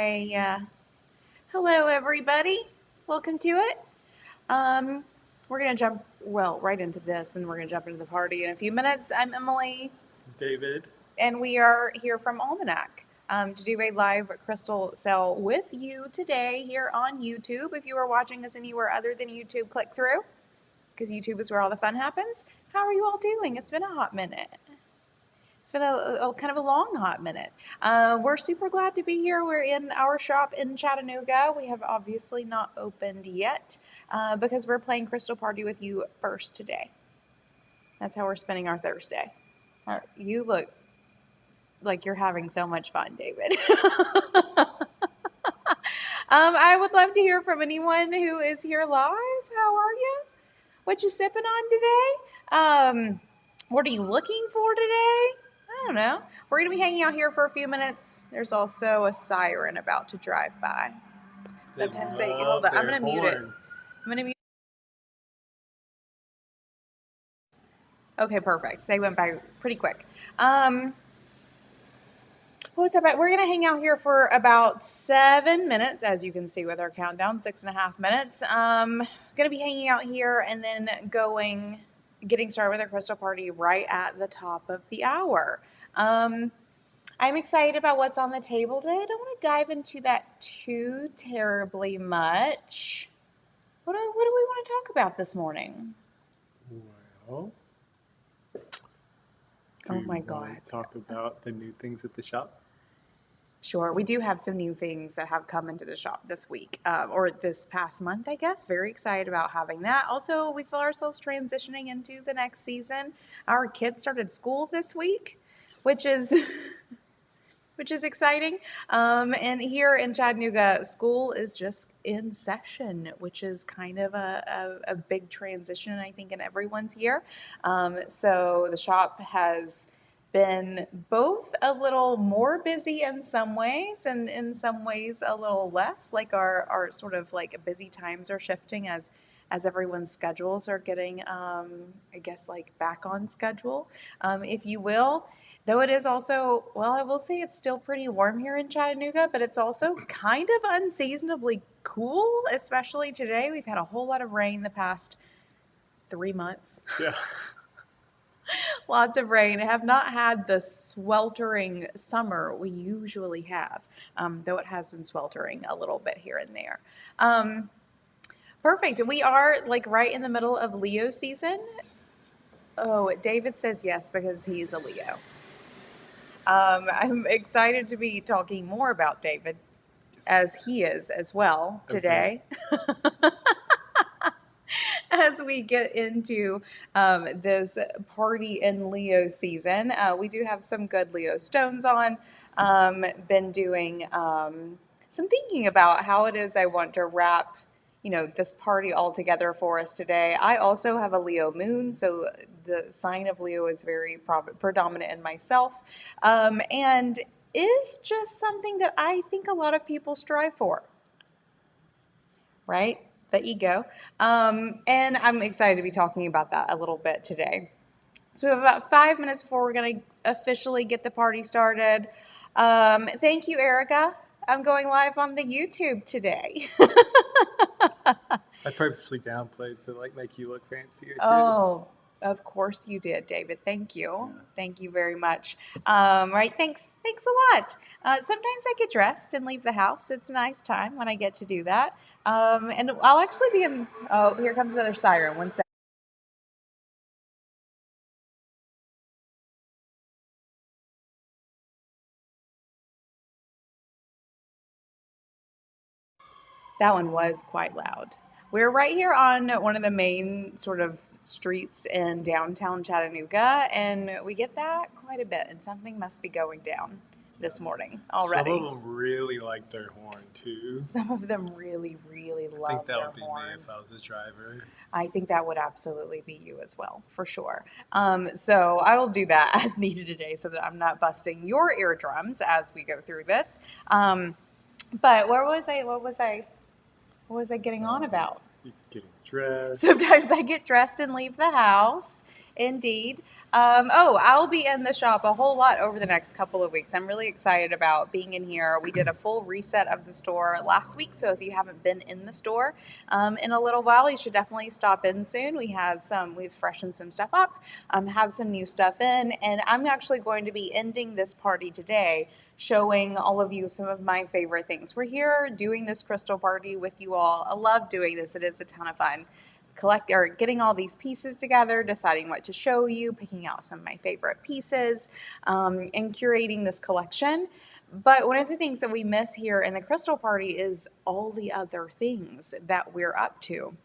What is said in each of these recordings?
say hello, everybody. Welcome to it. We're going to jump, right into this, then we're going to jump into the party in a few minutes. I'm Emily. David. And we are here from Almanac to do a live crystal sale with you today here on YouTube. If you are watching us anywhere other than YouTube, click through, because YouTube is where all the fun happens. How are you all doing? It's been a hot minute. It's been a kind of a long hot minute. We're super glad to be here. We're in our shop in Chattanooga. We have obviously not opened yet because we're playing Crystal Party with you first today. That's how we're spending our Thursday. You look like you're having so much fun, David. I would love to hear from anyone who is here live. How are you? What you sipping on today? What are you looking for today? I don't know. We're going to be hanging out here for a few minutes. There's also a siren about to drive by. Sometimes they hold up. I'm going to mute it. I'm going to mute. Okay, perfect. They went by pretty quick. What was that about? We're going to hang out here for about 7 minutes, as you can see with our countdown, 6.5 minutes. Going to be hanging out here and then getting started with our crystal party right at the top of the hour. I'm excited about what's on the table today. I don't want to dive into that too terribly much. What do we want to talk about this morning? Well, oh my God. Talk about the new things at the shop? Sure. We do have some new things that have come into the shop this week, or this past month, I guess. Very excited about having that. Also, we feel ourselves transitioning into the next season. Our kids started school this week, which is exciting. And here in Chattanooga, school is just in session, which is kind of a big transition, I think, in everyone's year. So the shop has been both a little more busy in some ways and in some ways a little less. Like our sort of like busy times are shifting as everyone's schedules are getting, I guess, like back on schedule, if you will. Though it is also, I will say it's still pretty warm here in Chattanooga, but it's also kind of unseasonably cool, especially today. We've had a whole lot of rain the past 3 months. Yeah. Lots of rain. I have not had the sweltering summer we usually have, though it has been sweltering a little bit here and there. Perfect. We are like right in the middle of Leo season. Oh, David says yes because he's a Leo. I'm excited to be talking more about David as he is as well today. Okay. As we get into this party in Leo season, we do have some good Leo stones on. Been doing some thinking about how it is I want to wrap, this party all together for us today. I also have a Leo moon, so the sign of Leo is very predominant in myself, and is just something that I think a lot of people strive for, right? The ego. And I'm excited to be talking about that a little bit today. So we have about 5 minutes before we're going to officially get the party started. Thank you, Erica. I'm going live on the YouTube today. I purposely downplayed to make you look fancier too. Oh, of course you did, David. Thank you. Yeah. Thank you very much. Right. Thanks a lot. Sometimes I get dressed and leave the house. It's a nice time when I get to do that. And I'll actually be in, oh, here comes another siren. 1 second. That one was quite loud. We're right here on one of the main sort of streets in downtown Chattanooga, and we get that quite a bit, and something must be going down this morning already. Some of them really like their horn, too. Some of them really, really love their horn. I think that would be me if I was a driver. I think that would absolutely be you as well, for sure. So I will do that as needed today so that I'm not busting your eardrums as we go through this. But what was I getting on about? Getting dressed. Sometimes I get dressed and leave the house. Indeed. I'll be in the shop a whole lot over the next couple of weeks. I'm really excited about being in here. We did a full reset of the store last week, so if you haven't been in the store in a little while, you should definitely stop in soon. We've freshened some stuff up, have some new stuff in, and I'm actually going to be ending this party today showing all of you some of my favorite things. We're here doing this crystal party with you all. I love doing this. It is a ton of fun getting all these pieces together, deciding what to show you, picking out some of my favorite pieces, and curating this collection. But one of the things that we miss here in the crystal party is all the other things that we're up to.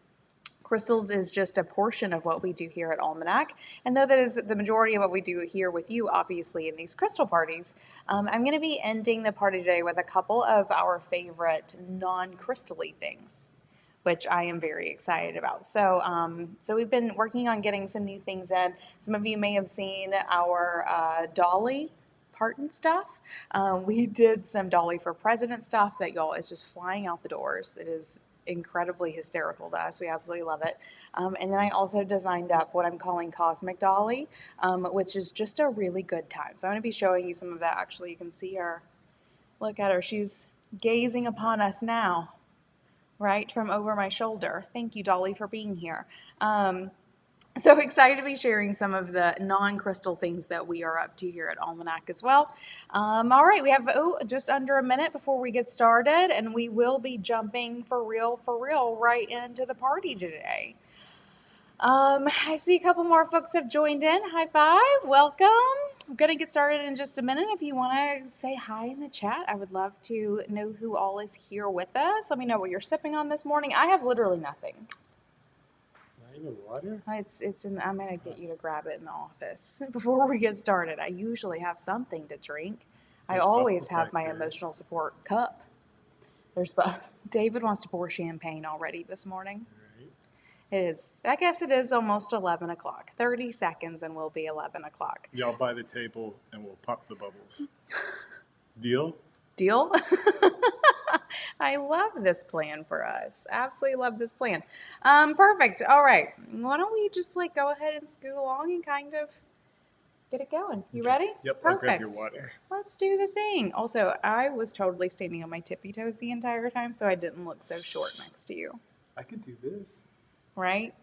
Crystals is just a portion of what we do here at Almanac. And though that is the majority of what we do here with you, obviously, in these crystal parties, I'm going to be ending the party today with a couple of our favorite non-crystal-y things, which I am very excited about. So we've been working on getting some new things in. Some of you may have seen our Dolly Parton stuff. We did some Dolly for President stuff that y'all is just flying out the doors. It is incredibly hysterical to us. We absolutely love it. And then I also designed up what I'm calling Cosmic Dolly, which is just a really good time. So I'm going to be showing you some of that. Actually, you can see her. Look at her. She's gazing upon us now, right from over my shoulder. Thank you, Dolly, for being here. So excited to be sharing some of the non-crystal things that we are up to here at Almanac as well. All right, we have just under a minute before we get started, and we will be jumping for real, right into the party today. I see a couple more folks have joined in. High five, welcome. I'm going to get started in just a minute. If you want to say hi in the chat, I would love to know who all is here with us. Let me know what you're sipping on this morning. I have literally nothing. Not even water? I'm going to get you to grab it in the office. Before we get started, I usually have something to drink. I always have my emotional support cup. David wants to pour champagne already this morning. I guess it is almost 11 o'clock. 30 seconds and we'll be 11 o'clock. Y'all buy the table and we'll pop the bubbles. Deal? Deal? I love this plan for us. Absolutely love this plan. Perfect. All right. Why don't we just go ahead and scoot along and kind of get it going. You ready? Yep. Perfect. I'll grab your water. Let's do the thing. Also, I was totally standing on my tippy toes the entire time, so I didn't look so short next to you. I could do this. Right?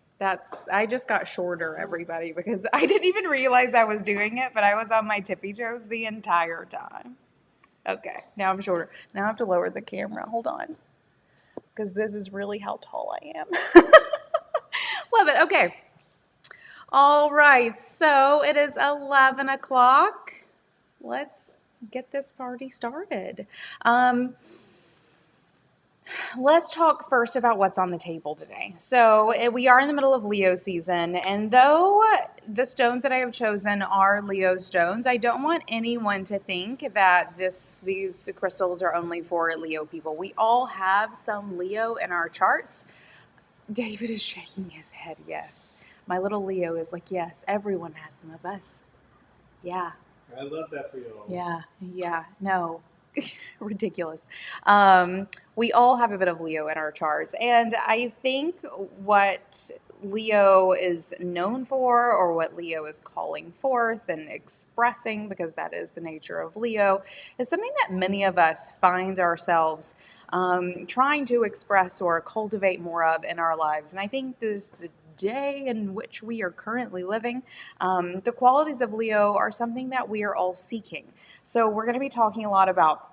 I just got shorter, everybody, because I didn't even realize I was doing it, but I was on my tippy toes the entire time. Okay, now I'm shorter. Now I have to lower the camera. Hold on. Because this is really how tall I am. Love it. Okay. All right, so it is 11 o'clock. Let's get this party started. Let's talk first about what's on the table today. So we are in the middle of Leo season, and though the stones that I have chosen are Leo stones, I don't want anyone to think that these crystals are only for Leo people. We all have some Leo in our charts. David is shaking his head, yes. My little Leo is like, yes, everyone has some of us. Yeah. I love that for you all. Yeah, no. Ridiculous. We all have a bit of Leo in our charts, and I think what Leo is known for, or what Leo is calling forth and expressing, because that is the nature of Leo, is something that many of us find ourselves trying to express or cultivate more of in our lives. And I think the day in which we are currently living, the qualities of Leo are something that we are all seeking. So we're going to be talking a lot about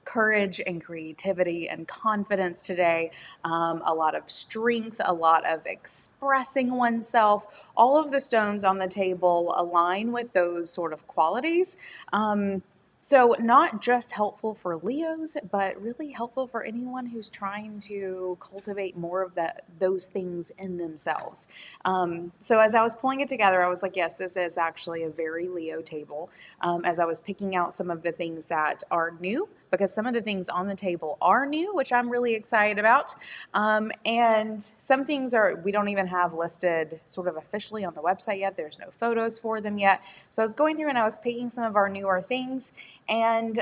courage and creativity and confidence today, a lot of strength, a lot of expressing oneself. All of the stones on the table align with those sort of qualities. So not just helpful for Leos, but really helpful for anyone who's trying to cultivate more of those things in themselves. So as I was pulling it together, I was like, yes, this is actually a very Leo table. As I was picking out some of the things that are new, because some of the things on the table are new, which I'm really excited about. And some things we don't even have listed sort of officially on the website yet. There's no photos for them yet. So I was going through and I was picking some of our newer things, and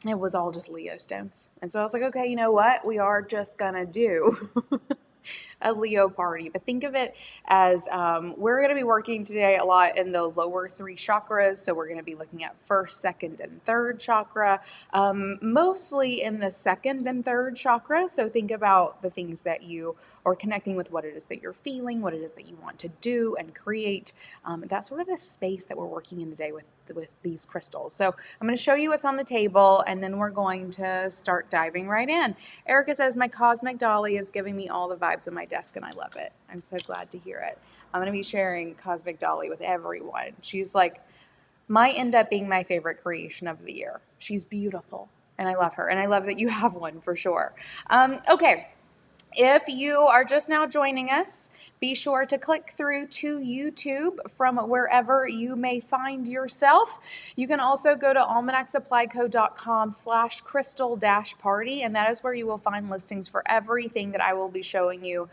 it was all just Leo stones. And so I was like, okay, you know what? We are just gonna do a Leo party, but think of it as we're going to be working today a lot in the lower three chakras. So we're going to be looking at first, second, and third chakra, mostly in the second and third chakra. So think about the things that you are connecting with, what it is that you're feeling, what it is that you want to do and create. That's sort of the space that we're working in today with these crystals. So I'm going to show you what's on the table, and then we're going to start diving right in. Erica says, my cosmic dolly is giving me all the vibes on my desk, and I love it. I'm so glad to hear it. I'm going to be sharing cosmic dolly with everyone. She's like, might end up being my favorite creation of the year. She's beautiful, and I love her, and I love that you have one for sure. Okay. If you are just now joining us, be sure to click through to YouTube from wherever you may find yourself. You can also go to almanacsupplyco.com/crystal-party, and that is where you will find listings for everything that I will be showing you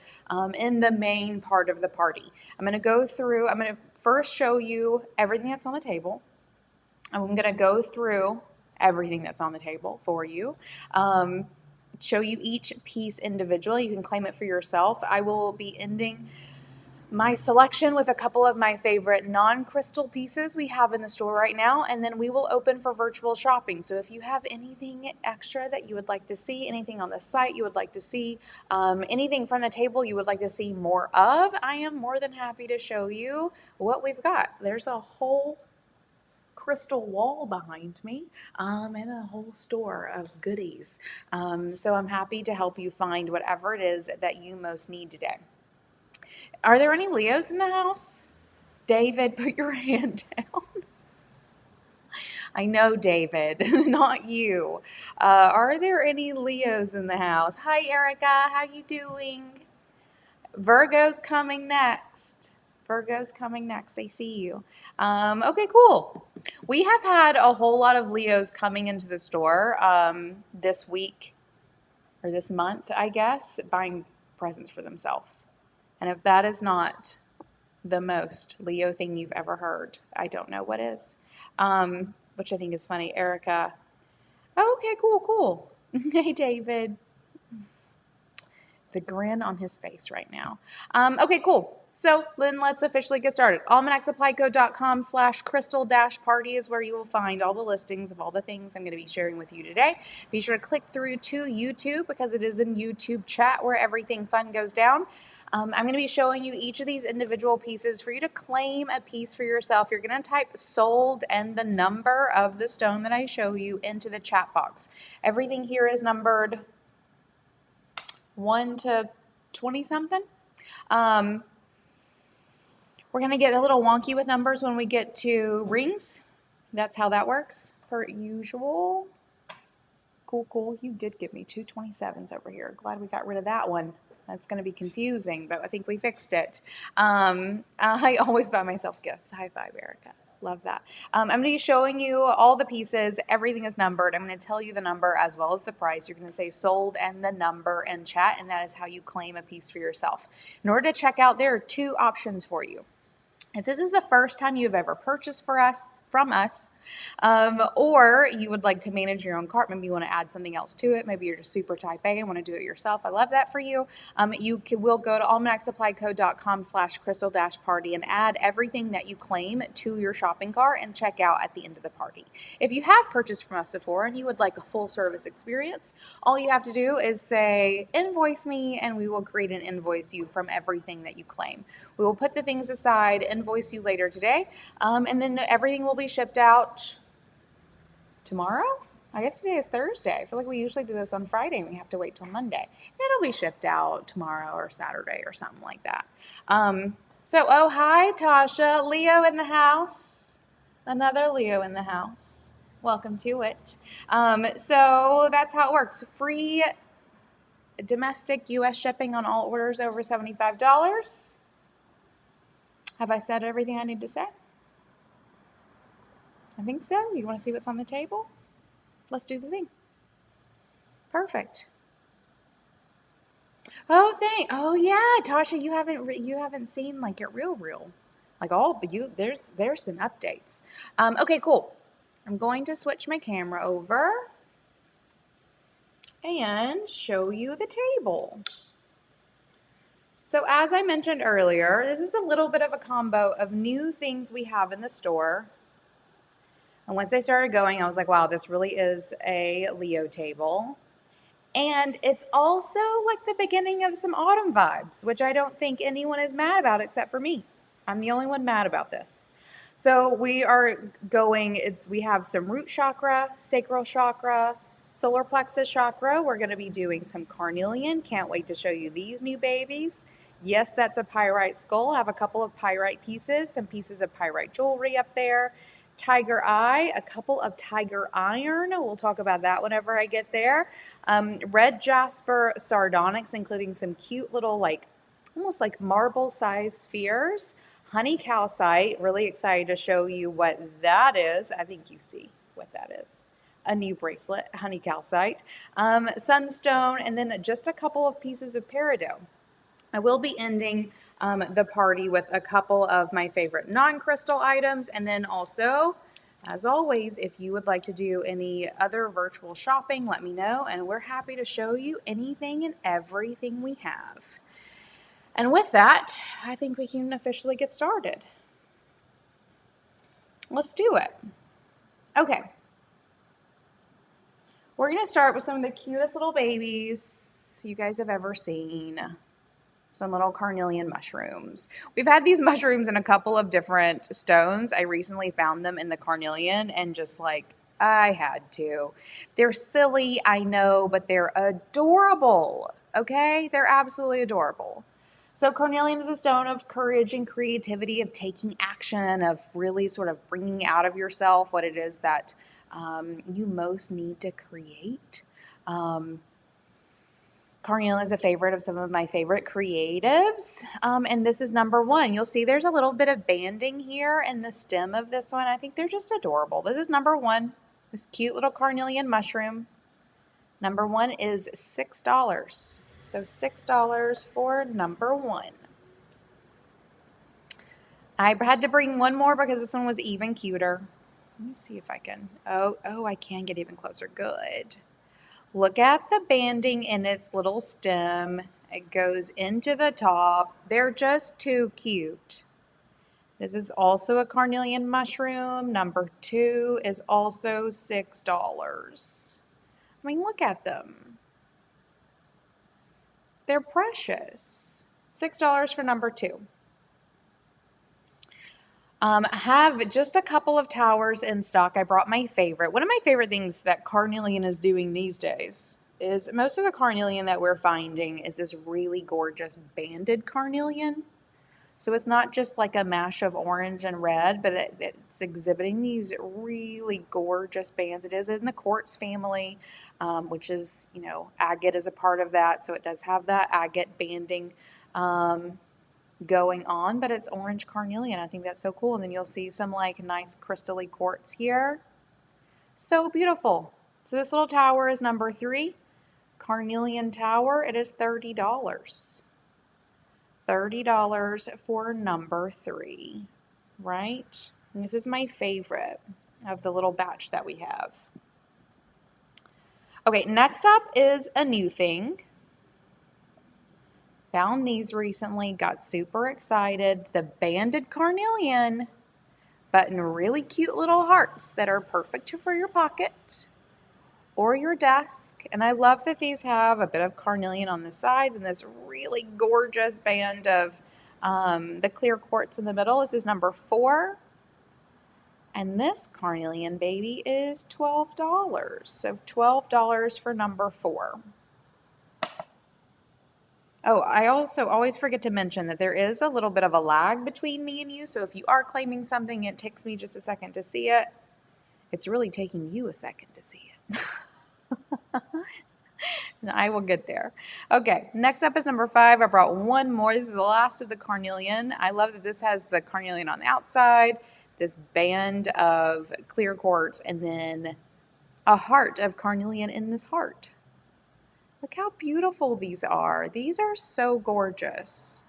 in the main part of the party. I'm going to first show you everything that's on the table. I'm going to go through everything that's on the table for you. Show you each piece individually. You can claim it for yourself. I will be ending my selection with a couple of my favorite non-crystal pieces we have in the store right now, and then we will open for virtual shopping. So if you have anything extra that you would like to see, anything on the site you would like to see, anything from the table you would like to see more of, I am more than happy to show you what we've got. There's a whole crystal wall behind me and a whole store of goodies. So I'm happy to help you find whatever it is that you most need today. Are there any Leos in the house? David, put your hand down. I know, David, not you. Are there any Leos in the house? Hi, Erica. How you doing? Virgo's coming next. Virgo's coming next. I see you. Okay, cool. We have had a whole lot of Leos coming into the store this week or this month, I guess, buying presents for themselves. And if that is not the most Leo thing you've ever heard, I don't know what is. Which I think is funny. Erica. Oh, okay, cool. Hey, David. The grin on his face right now. Okay, cool. So then let's officially get started. almanacsupplyco.com/crystal-party is where you will find all the listings of all the things I'm going to be sharing with you today. Be sure to click through to YouTube because it is in YouTube chat where everything fun goes down. I'm going to be showing you each of these individual pieces for you to claim a piece for yourself. You're going to type sold and the number of the stone that I show you into the chat box. Everything here is numbered 1 to 20 something. We're going to get a little wonky with numbers when we get to rings. That's how that works, per usual. Cool. You did give me two 27s over here. Glad we got rid of that one. That's going to be confusing, but I think we fixed it. I always buy myself gifts. High five, Erica. Love that. I'm going to be showing you all the pieces. Everything is numbered. I'm going to tell you the number as well as the price. You're going to say sold and the number in chat, and that is how you claim a piece for yourself. In order to check out, there are two options for you. If this is the first time you've ever purchased from us, or you would like to manage your own cart, maybe you want to add something else to it, maybe you're just super type A and want to do it yourself, I love that for you. Will go to almanacsupplyco.com/crystal-party and add everything that you claim to your shopping cart and check out at the end of the party. If you have purchased from us before and you would like a full service experience, all you have to do is say invoice me and we will create and invoice you from everything that you claim. We will put the things aside, invoice you later today, and then everything will be shipped out tomorrow? I guess today is Thursday. I feel like we usually do this on Friday and we have to wait till Monday. It'll be shipped out tomorrow or Saturday or something like that. Oh, hi, Tasha. Leo in the house. Another Leo in the house. Welcome to it. So that's how it works. Free domestic U.S. shipping on all orders over $75. Have I said everything I need to say? I think so. You want to see what's on the table? Let's do the thing. Perfect. Oh yeah, Tasha, you haven't seen like it real. Like there's been updates. Okay, cool. I'm going to switch my camera over and show you the table. So as I mentioned earlier, this is a little bit of a combo of new things we have in the store. And once I started going, I was like, wow, this really is a Leo table. And it's also like the beginning of some autumn vibes, which I don't think anyone is mad about except for me. I'm the only one mad about this. So we are going, we have some root chakra, sacral chakra, solar plexus chakra. We're going to be doing some carnelian. Can't wait to show you these new babies. Yes, that's a pyrite skull. I have a couple of pyrite pieces, some pieces of pyrite jewelry up there. Tiger eye, a couple of tiger iron. We'll talk about that whenever I get there. Red jasper sardonyx, including some cute little, like, almost like marble-sized spheres. Honey calcite, really excited to show you what that is. I think you see what that is. A new bracelet, honey calcite. Sunstone, and then just a couple of pieces of peridot. I will be ending the party with a couple of my favorite non-crystal items, and then also, as always, if you would like to do any other virtual shopping, let me know, and we're happy to show you anything and everything we have. And with that, I think we can officially get started. Let's do it. Okay. We're going to start with some of the cutest little babies you guys have ever seen. Some little carnelian mushrooms. We've had these mushrooms in a couple of different stones. I recently found them in the carnelian and just like, I had to. They're silly, I know, but they're adorable. Okay? They're absolutely adorable. So carnelian is a stone of courage and creativity, of taking action, of really sort of bringing out of yourself what it is that you most need to create. Carnelian is a favorite of some of my favorite creatives, and this is number one. You'll see there's a little bit of banding here in the stem of this one. I think they're just adorable. This is number one, this cute little carnelian mushroom. Number one is $6. So $6 for number one. I had to bring one more because this one was even cuter. Let me see if I can. Oh, I can get even closer. Good. Look at the banding in its little stem. It goes into the top. They're just too cute. This is also a carnelian mushroom. Number two is also $6. I mean, look at them. They're precious. $6 for number two. I have just a couple of towers in stock. I brought my favorite. One of my favorite things that carnelian is doing these days is most of the carnelian that we're finding is this really gorgeous banded carnelian. So it's not just like a mash of orange and red, but it's exhibiting these really gorgeous bands. It is in the quartz family, which is, you know, agate is a part of that. So it does have that agate banding going on, but it's orange carnelian. I think that's so cool. And then you'll see some like nice crystally quartz here. So beautiful. So this little tower is number three. Carnelian tower, it is $30. $30 for number three, right? And this is my favorite of the little batch that we have. Okay, next up is a new thing. Found these recently, got super excited. The banded carnelian, but in really cute little hearts that are perfect for your pocket or your desk. And I love that these have a bit of carnelian on the sides and this really gorgeous band of the clear quartz in the middle. This is number four. And this carnelian baby is $12. So $12 for number four. Oh, I also always forget to mention that there is a little bit of a lag between me and you. So if you are claiming something, it takes me just a second to see it. It's really taking you a second to see it. And I will get there. Okay, next up is number five. I brought one more. This is the last of the carnelian. I love that this has the carnelian on the outside, this band of clear quartz, and then a heart of carnelian in this heart. Look how beautiful these are. These are so gorgeous.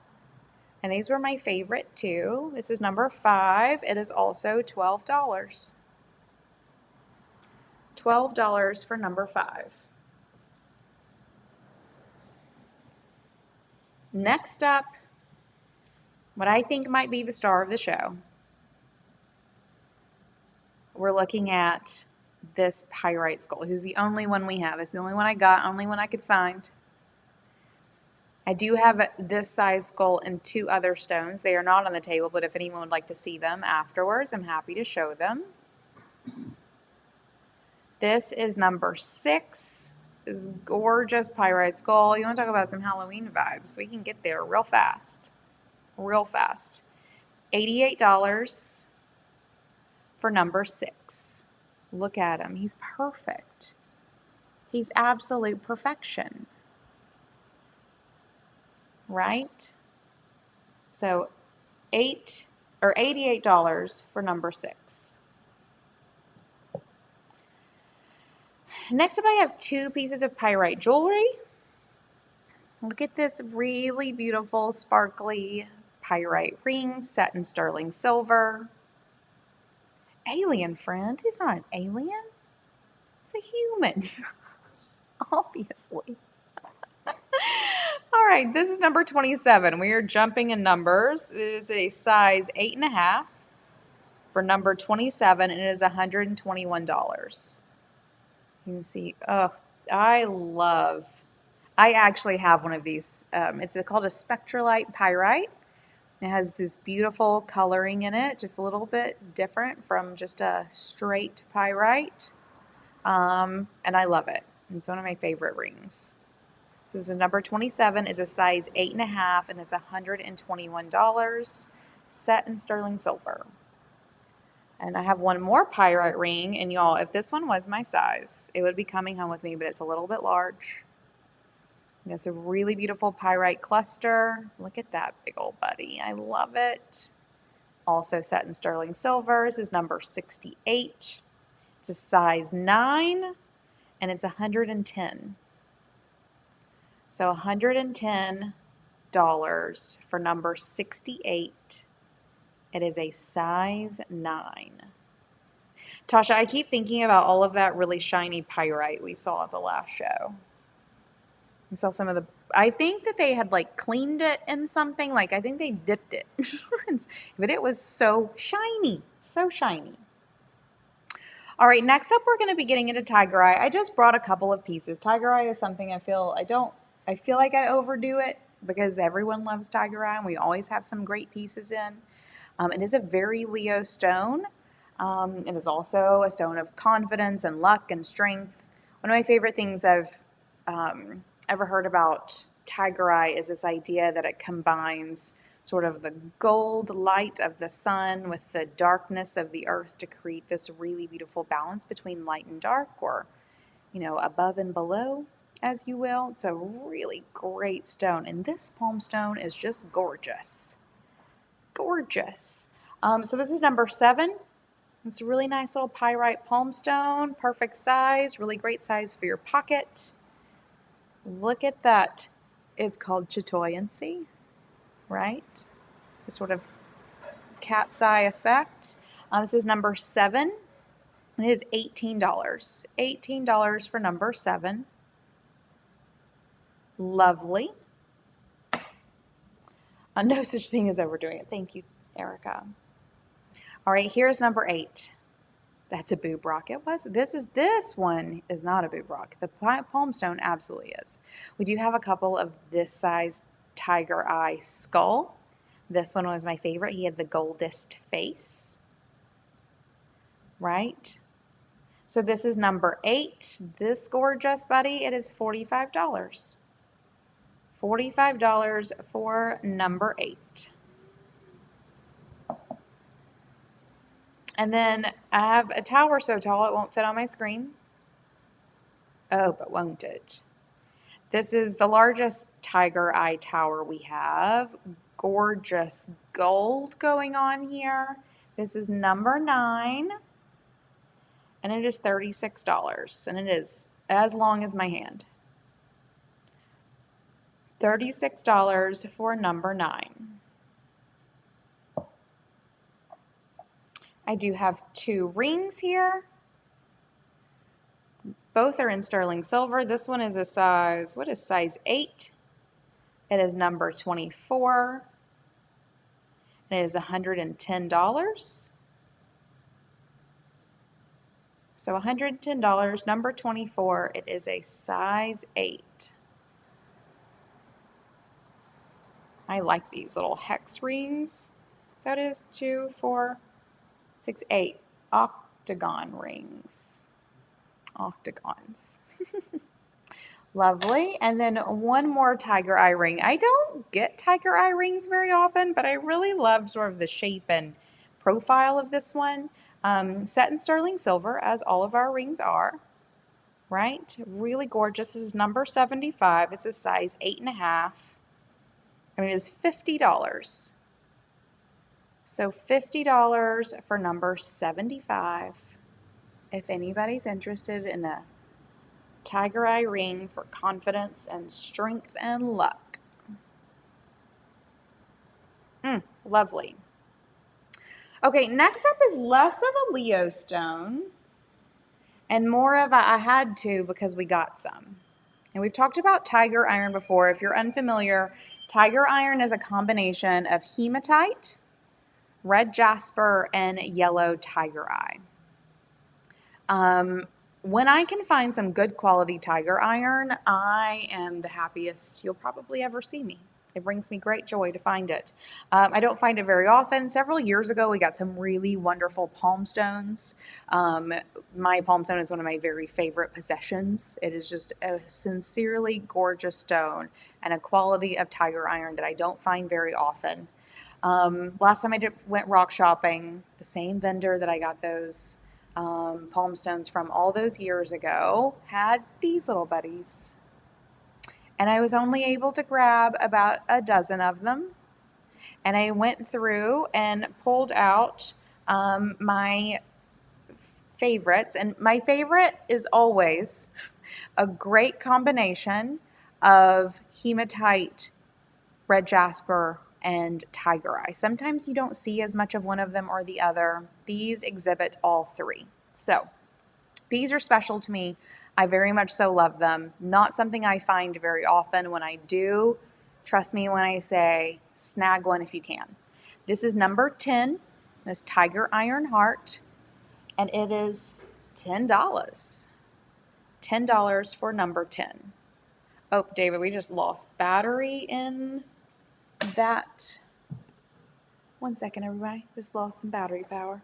And these were my favorite too. This is number five. It is also $12. $12 for number five. Next up what I think might be the star of the show. We're looking at this pyrite skull. This is the only one we have. It's the only one I got, only one I could find. I do have this size skull and 2 other stones. They are not on the table, but if anyone would like to see them afterwards, I'm happy to show them. This is number 6. This gorgeous pyrite skull. You want to talk about some Halloween vibes? We can get there real fast. Real fast. $88 for number 6. Look at him. He's perfect. He's absolute perfection. Right? So $88 for number 6. Next up, I have 2 pieces of pyrite jewelry. Look at this really beautiful, sparkly pyrite ring set in sterling silver. Alien friend. He's not an alien. It's a human. Obviously. All right, this is number 27. We are jumping in numbers. It is a size 8.5 for number 27, and it is $121. You can see, oh, I actually have one of these. It's called a spectralite pyrite. It has this beautiful coloring in it, just a little bit different from just a straight pyrite. And I love it. It's one of my favorite rings. So this is number 27, is a size 8.5, and it's $121, set in sterling silver. And I have one more pyrite ring, and y'all, if this one was my size, it would be coming home with me, but it's a little bit large. It's a really beautiful pyrite cluster. Look at that big old buddy. I love it. Also set in sterling silver. This is number 68. It's a size 9, and it's $110. So $110 for number 68. It is a size 9. Tasha, I keep thinking about all of that really shiny pyrite we saw at the last show. We saw some of the, I think that they had like cleaned it in something, like I think they dipped it. But it was so shiny, so shiny. All right, next up we're going to be getting into tiger eye. I just brought a couple of pieces. Tiger eye is something I feel like I overdo it because everyone loves tiger eye and we always have some great pieces in. It is a very Leo stone. It is also a stone of confidence and luck and strength. One of my favorite things I've ever heard about tiger eye is this idea that it combines sort of the gold light of the sun with the darkness of the earth to create this really beautiful balance between light and dark, or, above and below, as you will. It's a really great stone, and this palm stone is just gorgeous. Gorgeous. So this is number 7. It's a really nice little pyrite palm stone, perfect size, really great size for your pocket. Look at that. It's called chatoyancy, right? The sort of cat's eye effect. This is number 7. It is $18. $18 for number 7. Lovely. No such thing as overdoing it. Thank you, Erica. All right, here's number 8. That's a boob rock. It was. This one is not a boob rock. The palm stone absolutely is. We do have a couple of this size tiger eye skull. This one was my favorite. He had the goldest face. Right? So this is number 8. This gorgeous buddy, it is $45. $45 for number 8. And then I have a tower so tall it won't fit on my screen. Oh, but won't it? This is the largest tiger eye tower we have. Gorgeous gold going on here. This is number 9. And it is $36. And it is as long as my hand. $36 for number 9. I do have 2 rings here. Both are in sterling silver. This one is a size 8? It is number 24. and it is $110. So $110, number 24, it is a size 8. I like these little hex rings. So it is 2, 4, 6, 8 octagon rings. Octagons. Lovely. And then one more tiger eye ring. I don't get tiger eye rings very often, but I really loved sort of the shape and profile of this one. Set in sterling silver, as all of our rings are. Right? Really gorgeous. This is number 75. It's a size 8.5. I mean, it's $50. So $50 for number 75. If anybody's interested in a tiger eye ring for confidence and strength and luck. Lovely. Okay, next up is less of a Leo stone and more of a I had to because we got some. And we've talked about tiger iron before. If you're unfamiliar, tiger iron is a combination of hematite, red jasper, and yellow tiger eye. When I can find some good quality tiger iron, I am the happiest you'll probably ever see me. It brings me great joy to find it. I don't find it very often. Several years ago, we got some really wonderful palm stones. My palm stone is one of my very favorite possessions. It is just a sincerely gorgeous stone and a quality of tiger iron that I don't find very often. Last time I went rock shopping, the same vendor that I got those palm stones from all those years ago had these little buddies. And I was only able to grab about a dozen of them. And I went through and pulled out my favorites. And my favorite is always a great combination of hematite, red jasper, and tiger eye. Sometimes you don't see as much of one of them or the other. These exhibit all three. So these are special to me. I very much so love them. Not something I find very often. When I do, trust me when I say snag one if you can. This is number 10, this tiger iron heart, and it is $10. $10 for number 10. Oh, David, we just lost battery in that. 1 second, everybody. Just lost some battery power.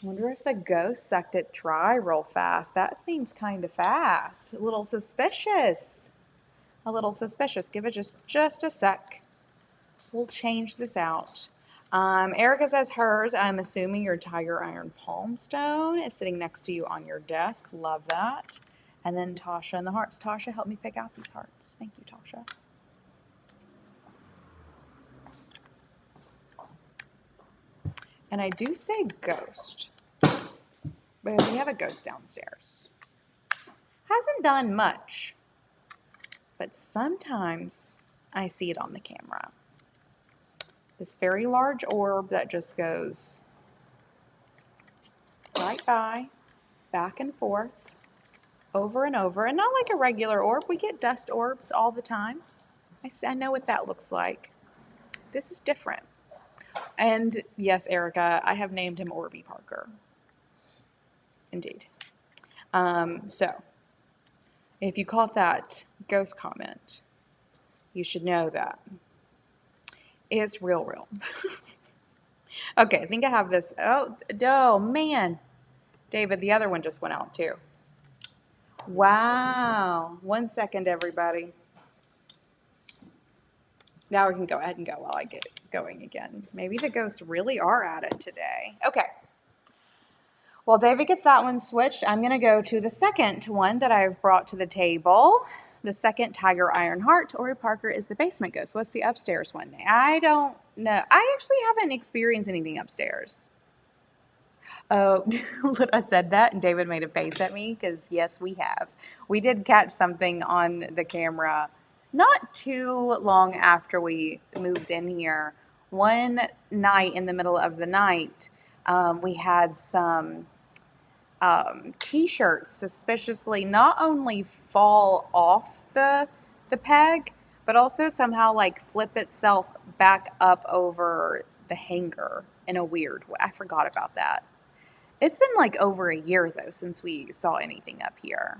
I wonder if the ghost sucked it dry real fast. That seems kind of fast. A little suspicious. A little suspicious. Give it just a sec. We'll change this out. Erica says hers. I'm assuming your tiger iron palm stone is sitting next to you on your desk. Love that. And then Tasha and the hearts. Tasha, help me pick out these hearts. Thank you, Tasha. And I do say ghost, but we have a ghost downstairs. Hasn't done much, but sometimes I see it on the camera. This very large orb that just goes right by, back and forth, over and over. And not like a regular orb. We get dust orbs all the time. I know what that looks like. This is different. And yes, Erica, I have named him Orby Parker. Indeed. So, if you caught that ghost comment, you should know that it's real. Okay, I think I have this. Oh, man. David, the other one just went out too. Wow. 1 second, everybody. Now we can go ahead and go while I get going again. Maybe the ghosts really are at it today. Okay. While David gets that one switched, I'm going to go to the second one that I've brought to the table. The second tiger iron heart. Orby Parker is the basement ghost. What's the upstairs one? I don't know. I actually haven't experienced anything upstairs. Oh, I said that and David made a face at me because yes, we have. We did catch something on the camera not too long after we moved in here. One night in the middle of the night, we had some t-shirts suspiciously not only fall off the peg, but also somehow like flip itself back up over the hanger in a weird way. I forgot about that. It's been like over a year though since we saw anything up here.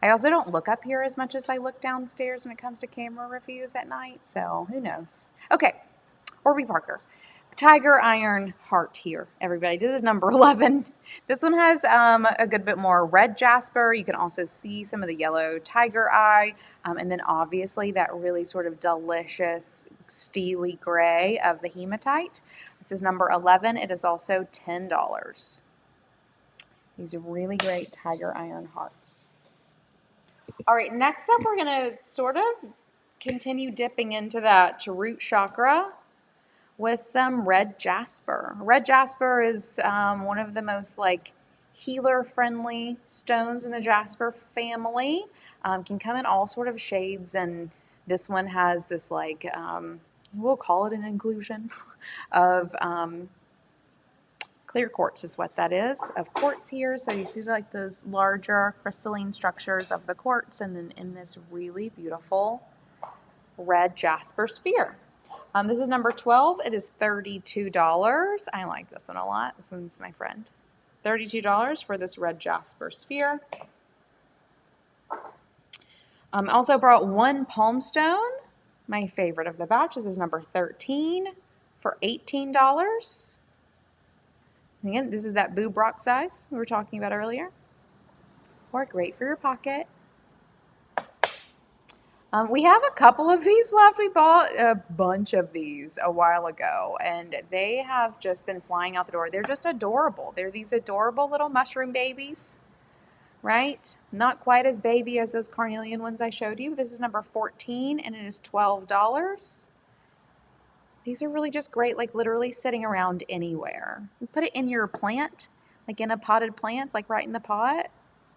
I also don't look up here as much as I look downstairs when it comes to camera reviews at night, so who knows. Okay, Orby Parker. Tiger Iron Heart here, everybody. This is number 11. This one has a good bit more red jasper. You can also see some of the yellow tiger eye, and then obviously that really sort of delicious steely gray of the hematite. This is number 11. It is also $10. These are really great tiger iron hearts. All right, next up we're going to sort of continue dipping into that root chakra with some red jasper. Red jasper is one of the most like healer-friendly stones in the jasper family. Can come in all sort of shades, and this one has this like, we'll call it an inclusion of clear quartz is what that is, of quartz here. So you see like those larger crystalline structures of the quartz, and then in this really beautiful red jasper sphere. This is number 12. It is $32. I like this one a lot. This one's my friend. $32 for this red jasper sphere. Also brought one palm stone, my favorite of the batch. This is number 13 for $18. Again, this is that boob rock size we were talking about earlier. Or great for your pocket. We have a couple of these left. We bought a bunch of these a while ago, and they have just been flying out the door. They're just adorable. They're these adorable little mushroom babies, right? Not quite as baby as those carnelian ones I showed you. This is number 14, and it is $12. These are really just great, like literally sitting around anywhere. You put it in your plant, like in a potted plant, like right in the pot.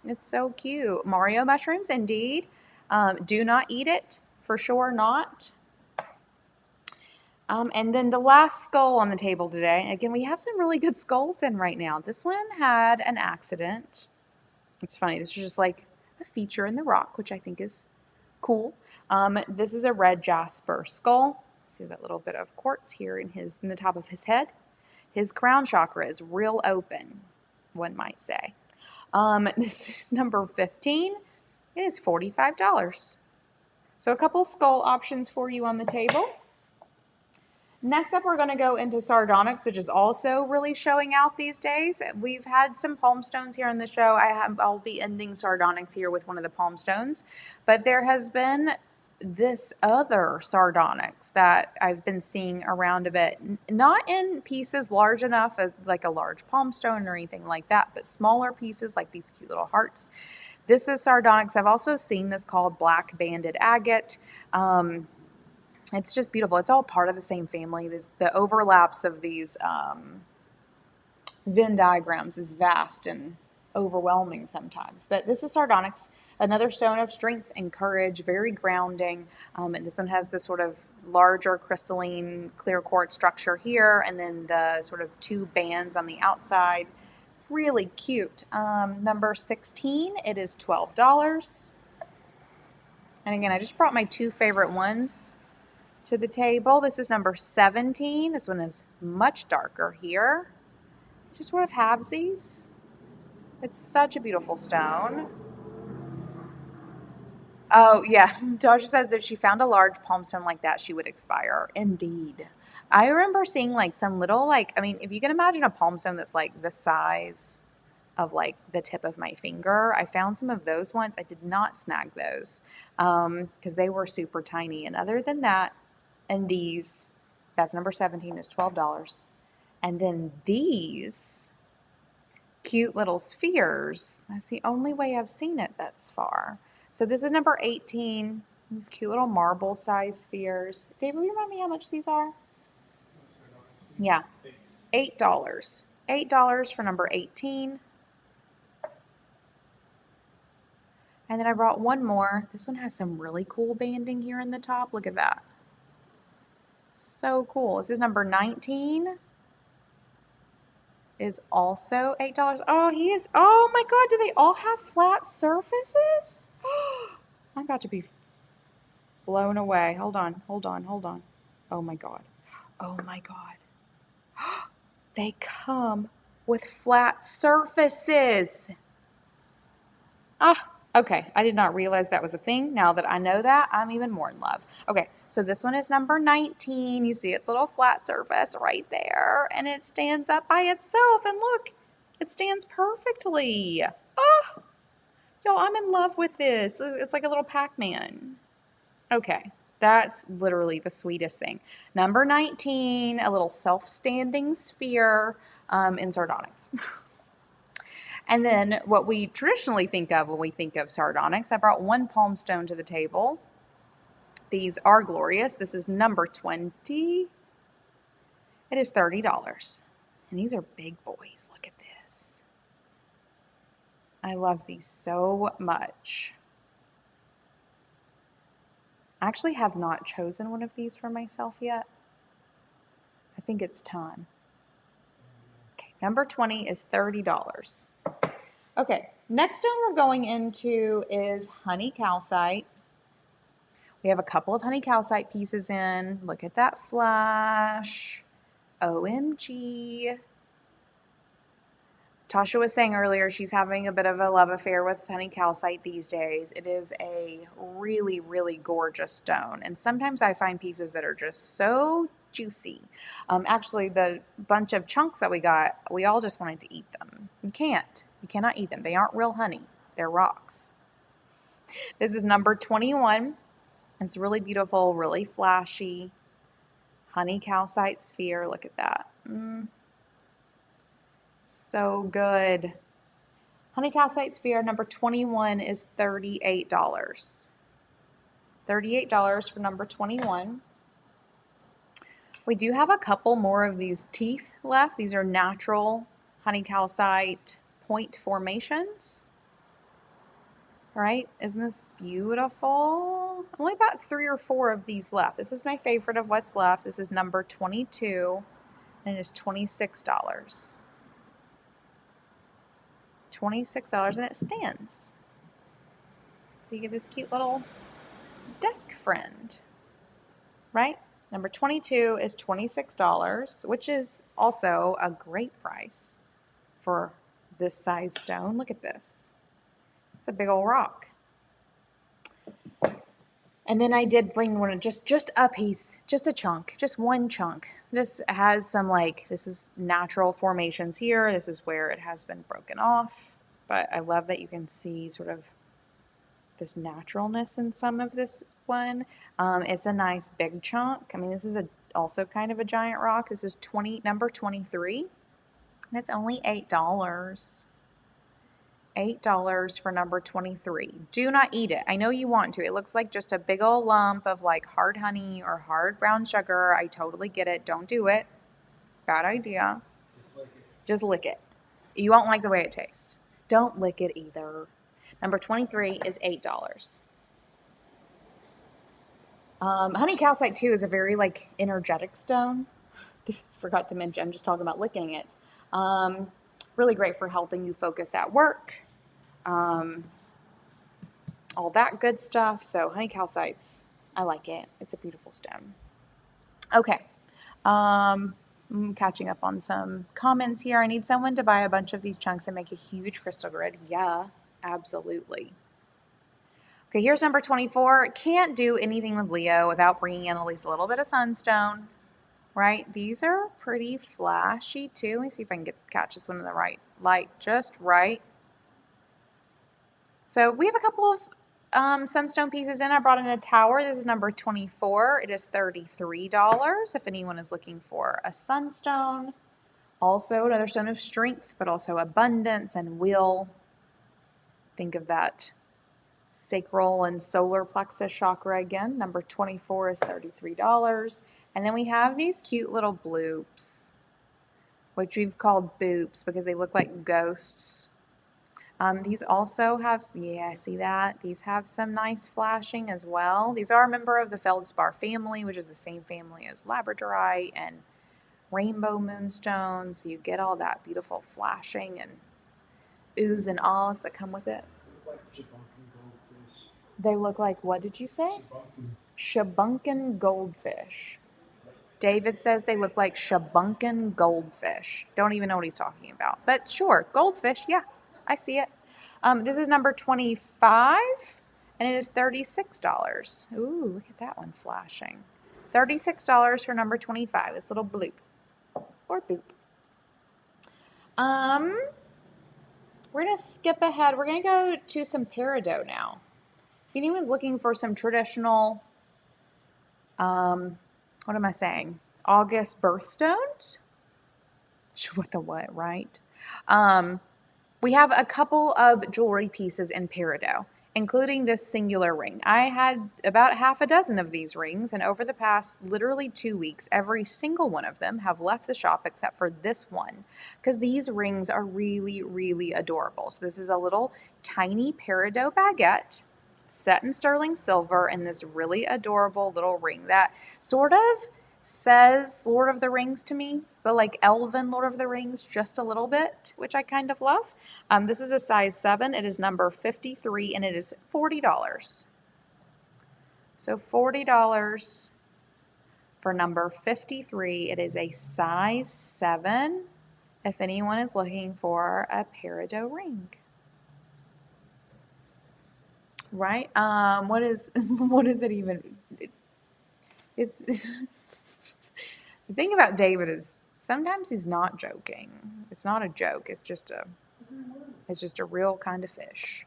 It's so cute. Mario mushrooms, indeed. Do not eat it, for sure not. And then the last skull on the table today. Again, we have some really good skulls in right now. This one had an accident. It's funny. This is just like a feature in the rock, which I think is cool. This is a red jasper skull. See that little bit of quartz here in the top of his head. His crown chakra is real open, one might say. This is number 15. It is $45. So a couple skull options for you on the table. Next up, we're going to go into sardonyx, which is also really showing out these days. We've had some palm stones here on the show. I'll be ending sardonyx here with one of the palm stones. But there has been this other sardonyx that I've been seeing around a bit. Not in pieces large enough, like a large palm stone or anything like that, but smaller pieces like these cute little hearts. This is sardonyx. I've also seen this called black banded agate. It's just beautiful. It's all part of the same family. The overlaps of these Venn diagrams is vast and overwhelming sometimes. But this is sardonyx, another stone of strength and courage, very grounding. And this one has this sort of larger crystalline clear quartz structure here, and then the sort of two bands on the outside. Really cute. Number 16, it is $12. And again, I just brought my two favorite ones to the table. This is number 17. This one is much darker here. Just sort of halvesies. It's such a beautiful stone. Oh, yeah. Dodger says if she found a large palm stone like that, she would expire. Indeed. I remember seeing like some little, like, I mean, if you can imagine a palm stone that's like the size of like the tip of my finger, I found some of those once. I did not snag those because they were super tiny. And other than that, and these, that's number 17, is $12. And then these cute little spheres, that's the only way I've seen it thus far. So this is number 18, these cute little marble size spheres. Dave, will you remind me how much these are? Yeah, $8. $8 for number 18. And then I brought one more. This one has some really cool banding here in the top. Look at that. So cool. This is number 19. Is also $8. Oh my God, do they all have flat surfaces? I'm about to be blown away. Hold on. Oh my God. Oh my God. They come with flat surfaces. Ah, okay. I did not realize that was a thing. Now that I know that, I'm even more in love. Okay, so this one is number 19. You see its little flat surface right there, and it stands up by itself. And look, it stands perfectly. Oh, y'all, I'm in love with this. It's like a little Pac-Man. Okay, that's literally the sweetest thing. Number 19, a little self-standing sphere in sardonyx. And then what we traditionally think of when we think of sardonyx, I brought one palm stone to the table. These are glorious. This is number 20. It is $30. And these are big boys. Look at this. I love these so much. I actually have not chosen one of these for myself yet. I think it's time. Okay, number 20 is $30. Okay, next stone we're going into is honey calcite. We have a couple of honey calcite pieces in. Look at that flash. OMG. Tasha was saying earlier she's having a bit of a love affair with honey calcite these days. It is a really, really gorgeous stone. And sometimes I find pieces that are just so juicy. Actually, the bunch of chunks that we got, we all just wanted to eat them. You can't. You cannot eat them. They aren't real honey. They're rocks. This is number 21. It's really beautiful, really flashy. Honey calcite sphere. Look at that. So good. Honey calcite sphere number 21 is $38. $38 for number 21. We do have a couple more of these teeth left. These are natural honey calcite point formations. Right? Isn't this beautiful? Only about 3 or 4 of these left. This is my favorite of what's left. This is number 22, and it is $26. $26, and it stands. So you get this cute little desk friend, right? Number 22 is $26, which is also a great price for this size stone. Look at this. It's a big old rock. And then I did bring one, just a piece, just a chunk, just one chunk. This has some this is natural formations here. This is where it has been broken off. But I love that you can see sort of this naturalness in some of this one. It's a nice big chunk. I mean, this is also kind of a giant rock. This is number 23. And it's only $8. $8 for number 23. Do not eat it. I know you want to. It looks like just a big old lump of hard honey or hard brown sugar. I totally get it. Don't do it. Bad idea. Just like it. Just lick it. You won't like the way it tastes. Don't lick it either. Number 23 is $8. Honey calcite too is a very energetic stone. Forgot to mention, I'm just talking about licking it. Really great for helping you focus at work. All that good stuff. So honey calcites, I like it. It's a beautiful stone. Okay. I'm catching up on some comments here. I need someone to buy a bunch of these chunks and make a huge crystal grid. Yeah, absolutely. Okay, here's number 24. Can't do anything with Leo without bringing in at least a little bit of sunstone, right? These are pretty flashy too. Let me see if I can catch this one in the right light, just right. So we have a couple of sunstone pieces in. I brought in a tower. This is number 24. It is $33 if anyone is looking for a sunstone. Also another stone of strength, but also abundance and will. Think of that sacral and solar plexus chakra again. Number 24 is $33. And then we have these cute little bloops, which we've called boops because they look like ghosts. These also have, yeah, see that? These have some nice flashing as well. These are a member of the feldspar family, which is the same family as labradorite and rainbow moonstone. So you get all that beautiful flashing and oohs and ahs that come with it. They look like, what did you say? Shabunkin goldfish. David says they look like shabunkin goldfish. Don't even know what he's talking about. But sure, goldfish, yeah, I see it. This is number 25, and it is $36. Ooh, look at that one flashing. $36 for number 25, this little bloop. Or boop. We're going to skip ahead. We're going to go to some peridot now. If anyone's looking for some traditional, what am I saying? August birthstones? What the what, right? We have a couple of jewelry pieces in peridot, including this singular ring. I had about half a dozen of these rings, and over the past literally 2 weeks, every single one of them have left the shop except for this one, because these rings are really, really adorable. So this is a little tiny peridot baguette set in sterling silver and this really adorable little ring that sort of says Lord of the Rings to me, but like elven Lord of the Rings just a little bit, which I kind of love. This is a size 7. It is number 53 and it is $40. So $40 for number 53. It is a size 7 if anyone is looking for a peridot ring. Right? What is it even? It's the thing about David is sometimes he's not joking. It's not a joke. It's just a real kind of fish.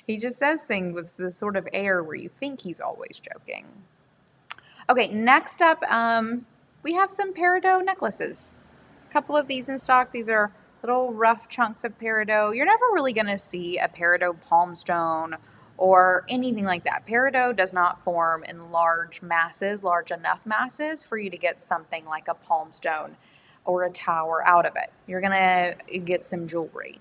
He just says things with the sort of air where you think he's always joking. Okay, next up, we have some peridot necklaces. A couple of these in stock. These are little rough chunks of peridot. You're never really going to see a peridot palm stone or anything like that. Peridot does not form in large masses, large enough masses for you to get something like a palm stone or a tower out of it. You're going to get some jewelry.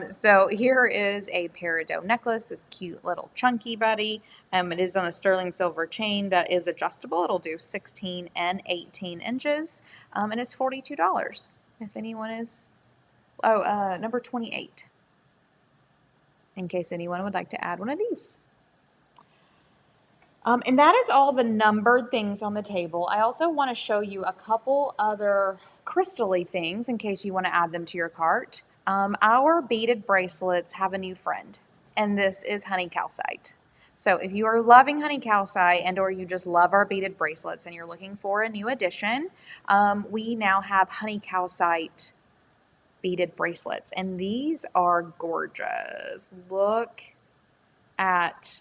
So here is a peridot necklace, this cute little chunky buddy. It is on a sterling silver chain that is adjustable. It'll do 16 and 18 inches, and it's $42. If anyone is, number 28, in case anyone would like to add one of these. And that is all the numbered things on the table. I also want to show you a couple other crystal-y things in case you want to add them to your cart. Our beaded bracelets have a new friend, and this is honey calcite. So if you are loving honey calcite and or you just love our beaded bracelets and you're looking for a new addition, we now have honey calcite beaded bracelets, and these are gorgeous. Look at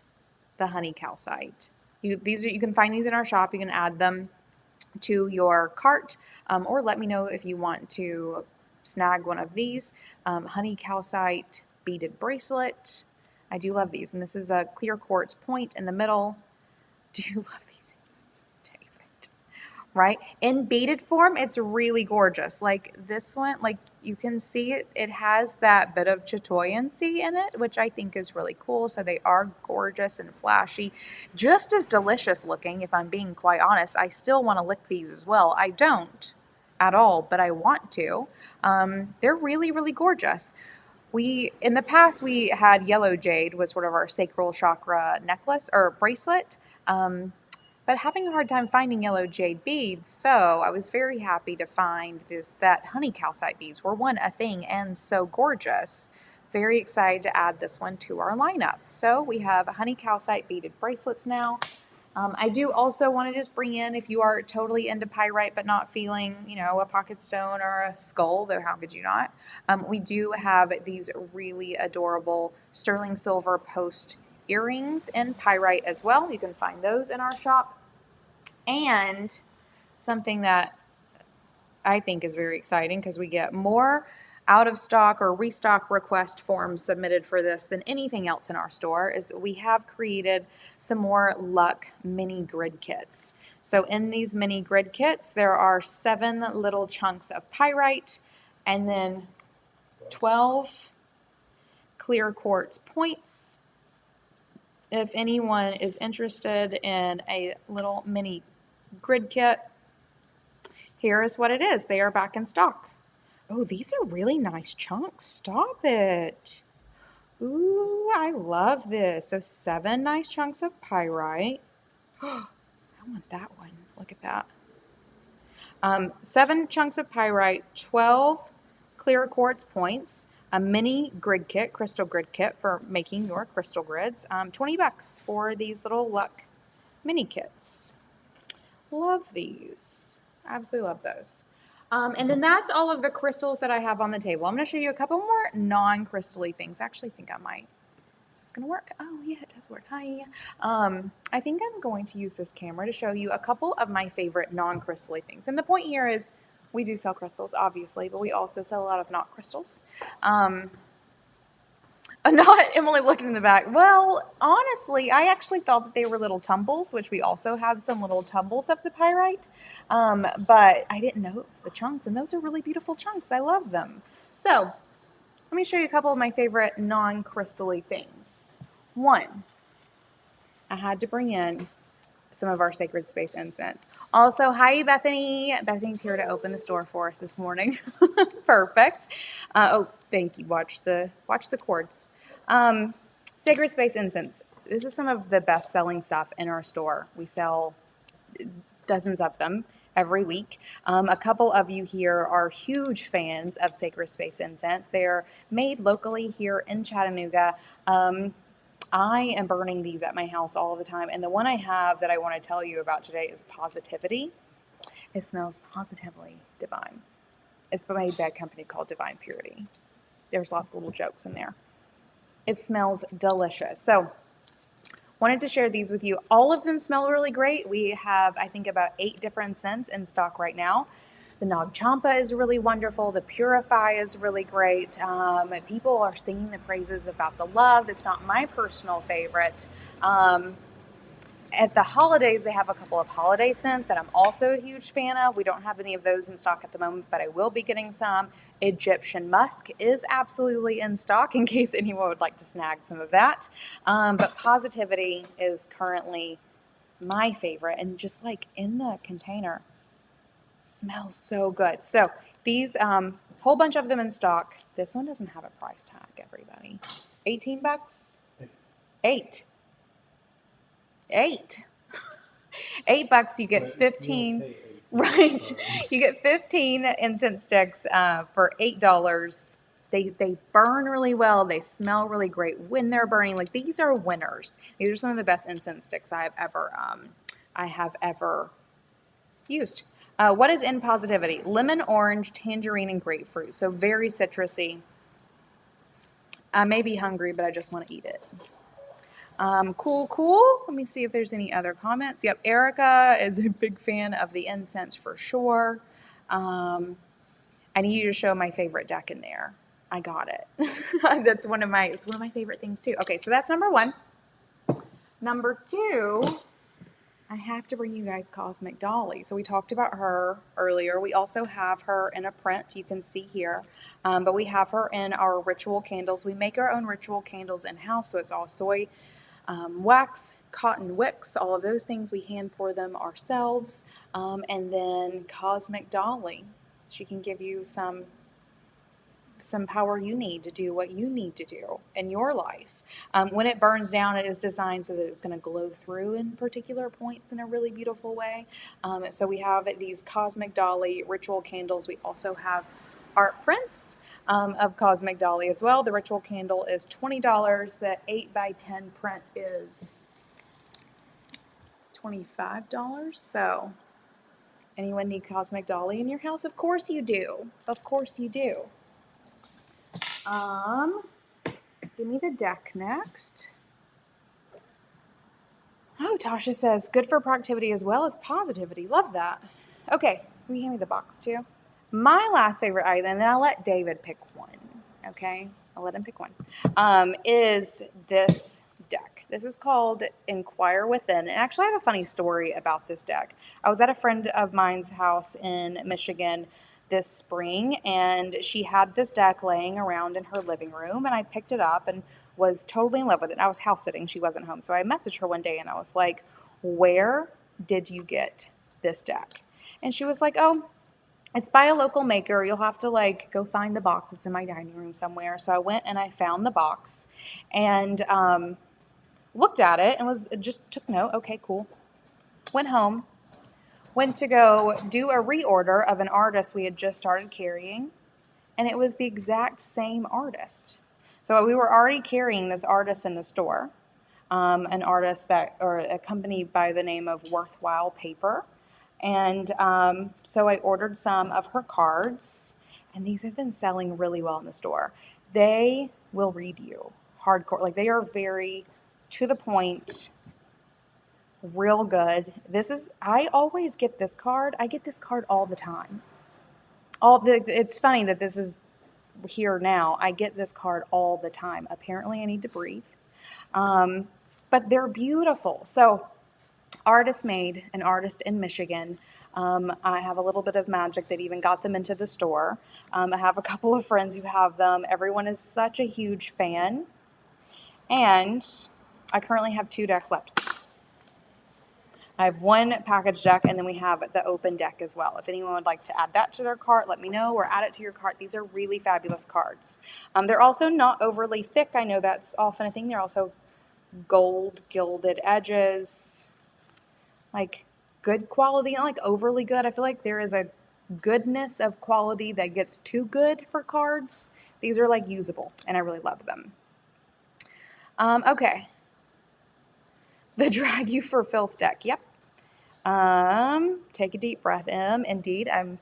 the honey calcite. You can find these in our shop. You can add them to your cart, or let me know if you want to snag one of these. Honey calcite beaded bracelet. I do love these, and this is a clear quartz point in the middle. Do you love these, David? Right? In beaded form, it's really gorgeous. Like this one, like you can see it has that bit of chatoyancy in it, which I think is really cool. So they are gorgeous and flashy, just as delicious looking. If I'm being quite honest, I still want to lick these as well. I don't at all, but I want to. They're really, really gorgeous. In the past, we had yellow jade was sort of our sacral chakra necklace or bracelet. But having a hard time finding yellow jade beads, so I was very happy to find that honey calcite beads were a thing and so gorgeous. Very excited to add this one to our lineup. So we have honey calcite beaded bracelets now. I do also want to just bring in, if you are totally into pyrite but not feeling, a pocket stone or a skull, though how could you not? We do have these really adorable sterling silver post earrings in pyrite as well. You can find those in our shop. And something that I think is very exciting, because we get more out of stock or restock request forms submitted for this than anything else in our store, is we have created some more luck mini grid kits. So in these mini grid kits, there are 7 little chunks of pyrite and then 12 clear quartz points. If anyone is interested in a little mini grid kit, here is what it is. They are back in stock. Oh, these are really nice chunks. Stop it. Ooh, I love this. So 7 nice chunks of pyrite. I want that one. Look at that. 7 chunks of pyrite, 12 clear quartz points, a mini grid kit, crystal grid kit for making your crystal grids. $20 for these little luck mini kits. Love these. Absolutely love those. And then that's all of the crystals that I have on the table. I'm going to show you a couple more non-crystally things. I actually think I might. Is this going to work? Oh, yeah, it does work. Hi. I think I'm going to use this camera to show you a couple of my favorite non-crystally things. And the point here is we do sell crystals, obviously, but we also sell a lot of not crystals. Not Emily looking in the back. Well, honestly, I actually thought that they were little tumbles, which we also have some little tumbles of the pyrite. But I didn't know it was the chunks, and those are really beautiful chunks. I love them. So let me show you a couple of my favorite non-crystally things. One, I had to bring in some of our Sacred Space incense. Also, hi, Bethany. Bethany's here to open the store for us this morning. Perfect. Oh, thank you. Watch the cords. Sacred Space incense. This is some of the best-selling stuff in our store. We sell dozens of them every week. A couple of you here are huge fans of Sacred Space incense. They're made locally here in Chattanooga. I am burning these at my house all the time, and the one I have that I want to tell you about today is Positivity. It smells positively divine. It's made by a company called Divine Purity. There's lots of little jokes in there. It smells delicious. So, wanted to share these with you. All of them smell really great. We have, I think, about 8 different scents in stock right now. The Nag Champa is really wonderful. The Purify is really great. People are singing the praises about the Love. It's not my personal favorite. At the holidays, they have a couple of holiday scents that I'm also a huge fan of. We don't have any of those in stock at the moment, but I will be getting some. Egyptian musk is absolutely in stock in case anyone would like to snag some of that. But Positivity is currently my favorite, and just like in the container, smells so good. So these whole bunch of them in stock. This one doesn't have a price tag, everybody. $18? 8. $8 you get 15. Right. You get 15 incense sticks for $8. They burn really well. They smell really great when they're burning. Like, these are winners. These are some of the best incense sticks I have ever used. What is in Positivity? Lemon, orange, tangerine, and grapefruit. So very citrusy. I may be hungry, but I just want to eat it. Cool. Let me see if there's any other comments. Yep, Erica is a big fan of the incense for sure. I need you to show my favorite deck in there. I got it. It's one of my favorite things too. Okay, so that's number 1. Number 2, I have to bring you guys Cosmic Dolly. So we talked about her earlier. We also have her in a print you can see here, but we have her in our ritual candles. We make our own ritual candles in-house, so it's all soy wax, cotton wicks, all of those things. We hand pour them ourselves. And then Cosmic Dolly. She can give you some power you need to do what you need to do in your life. When it burns down, it is designed so that it's going to glow through in particular points in a really beautiful way. So we have these Cosmic Dolly ritual candles. We also have art prints of Cosmic Dolly as well. The ritual candle is $20. The 8x10 print is $25. So anyone need Cosmic Dolly in your house? Of course you do. Of course you do. Give me the deck next. Oh, Tasha says, good for productivity as well as positivity. Love that. Okay, will you hand me the box too? My last favorite item, and then I'll let David pick one, okay? I'll let him pick one, is this deck. This is called Inquire Within. And actually, I have a funny story about this deck. I was at a friend of mine's house in Michigan this spring, and she had this deck laying around in her living room, and I picked it up and was totally in love with it. I was house sitting. She wasn't home. So I messaged her one day, and I was like, where did you get this deck? And she was like, oh, it's by a local maker. You'll have to like go find the box. It's in my dining room somewhere. So I went and I found the box and looked at it and just took note. Okay, cool. went home, went to go do a reorder of an artist we had just started carrying, and it was the exact same artist. So we were already carrying this artist in the store, an artist or a company by the name of Worthwhile Paper. And so I ordered some of her cards, and these have been selling really well in the store. They will read you hardcore. Like, they are very to the point, real good. I always get this card. I get this card all the time. It's funny that this is here now. I get this card all the time. Apparently, I need to breathe. But they're beautiful. So, artist made, an artist in Michigan. I have a little bit of magic that even got them into the store. I have a couple of friends who have them. Everyone is such a huge fan. And I currently have 2 decks left. I have 1 package deck, and then we have the open deck as well. If anyone would like to add that to their cart, let me know, or add it to your cart. These are really fabulous cards. They're also not overly thick. I know that's often a thing. They're also gold gilded edges, like good quality, not like overly good. I feel like there is a goodness of quality that gets too good for cards. These are like usable, and I really love them. Okay. The Drag You for Filth deck. Yep. Take a deep breath. Indeed, I'm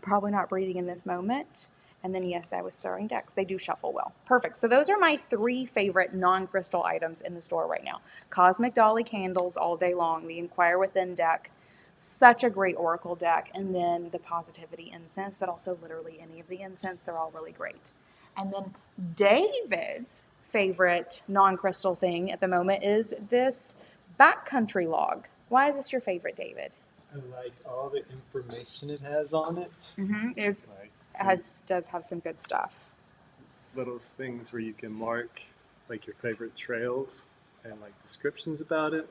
probably not breathing in this moment. And then, yes, I was stirring decks. They do shuffle well. Perfect. So those are my 3 favorite non-crystal items in the store right now. Cosmic Dolly candles all day long. The Inquire Within deck. Such a great oracle deck. And then the Positivity incense, but also literally any of the incense. They're all really great. And then David's favorite non-crystal thing at the moment is this backcountry log. Why is this your favorite, David? I like all the information it has on it. Mm-hmm. Does have some good stuff. Little things where you can mark like your favorite trails and like descriptions about it.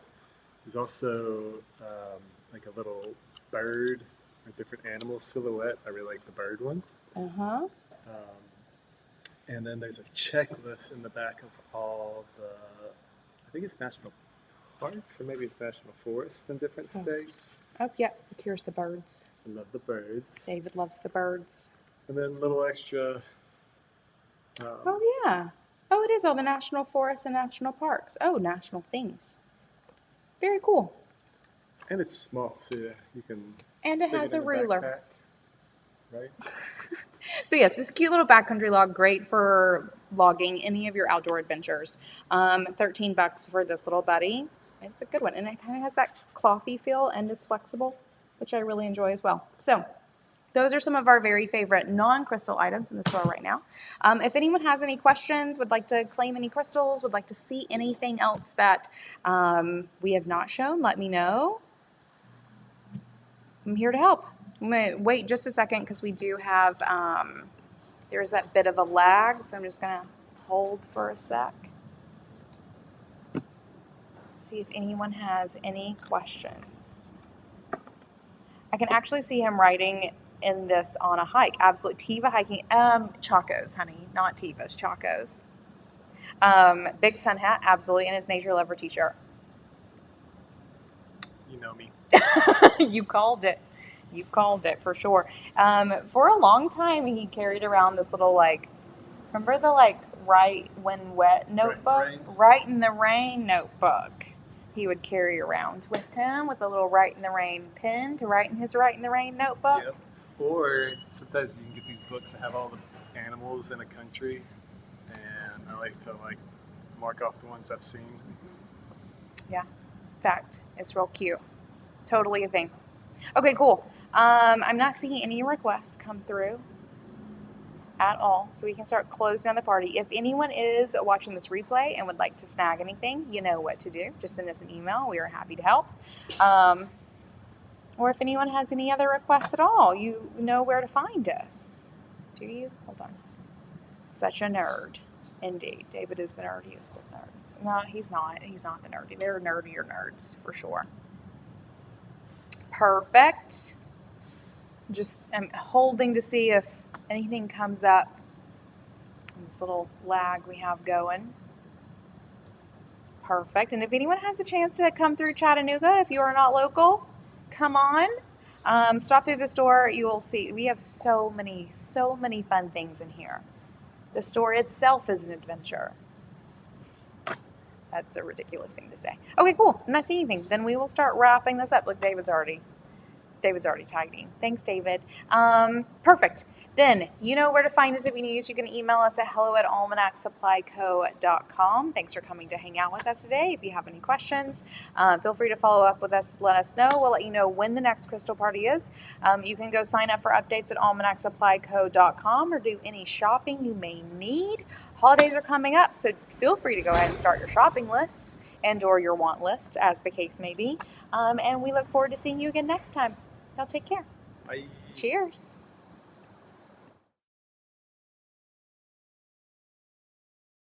There's also like a little bird or different animal silhouette. I really like the bird one. Uh-huh. And then there's a checklist in the back of all I think it's national parks or maybe it's national forests in different states. Oh, yeah. Here's the birds. I love the birds. David loves the birds. And then little extra. Oh, yeah. Oh, it is all the national forests and national parks. Oh, national things. Very cool. And it's small, so you can. And it has a ruler. Backpack, right? So yes, this cute little backcountry log, great for logging any of your outdoor adventures. $13 for this little buddy. It's a good one, and it kind of has that clothy feel and is flexible, which I really enjoy as well. So those are some of our very favorite non-crystal items in the store right now. If anyone has any questions, would like to claim any crystals, would like to see anything else that we have not shown, let me know. I'm here to help. I'm going to wait just a second because we do have, there's that bit of a lag, so I'm just going to hold for a sec. See if anyone has any questions. I can actually see him writing in this on a hike. Absolutely. Tiva hiking. Chacos, honey. Not Tivas. Chacos. Big sun hat. Absolutely. And his nature lover t-shirt. You know me. You called it. You called it for sure. For a long time, he carried around this little, like, remember the, like, Write When Wet notebook? Write in the Rain notebook. He would carry around with him with a little Write in the Rain pen to write in his Write in the Rain notebook. Yep. Or sometimes you can get these books that have all the animals in a country, and I like to like mark off the ones I've seen. Yeah, fact, it's real cute. Totally a thing. Okay, cool. I'm not seeing any requests come through at all, so we can start closing down the party. If anyone is watching this replay and would like to snag anything, you know what to do. Just send us an email. We are happy to help. Or if anyone has any other requests at all, you know where to find us. Do you? Hold on. Such a nerd. Indeed. David is the nerdiest of nerds. No, he's not. He's not the nerdy. They're nerdier nerds, for sure. Perfect. Just I'm holding to see if anything comes up in this little lag we have going. Perfect. And if anyone has the chance to come through Chattanooga, if you are not local, come on. Stop through the store. You will see we have so many fun things in here. The store itself is an adventure. That's a ridiculous thing to say. Okay, cool. I'm not seeing anything. Then we will start wrapping this up. Look, David's already tagging. Thanks, David. Perfect. Then you know where to find us if you need us. You can email us at hello@almanacsupplyco.com. Thanks for coming to hang out with us today. If you have any questions, feel free to follow up with us. Let us know. We'll let you know when the next crystal party is. You can go sign up for updates at almanacsupplyco.com or do any shopping you may need. Holidays are coming up, so feel free to go ahead and start your shopping lists and or your want list, as the case may be. And we look forward to seeing you again next time. Y'all take care. Bye. Cheers.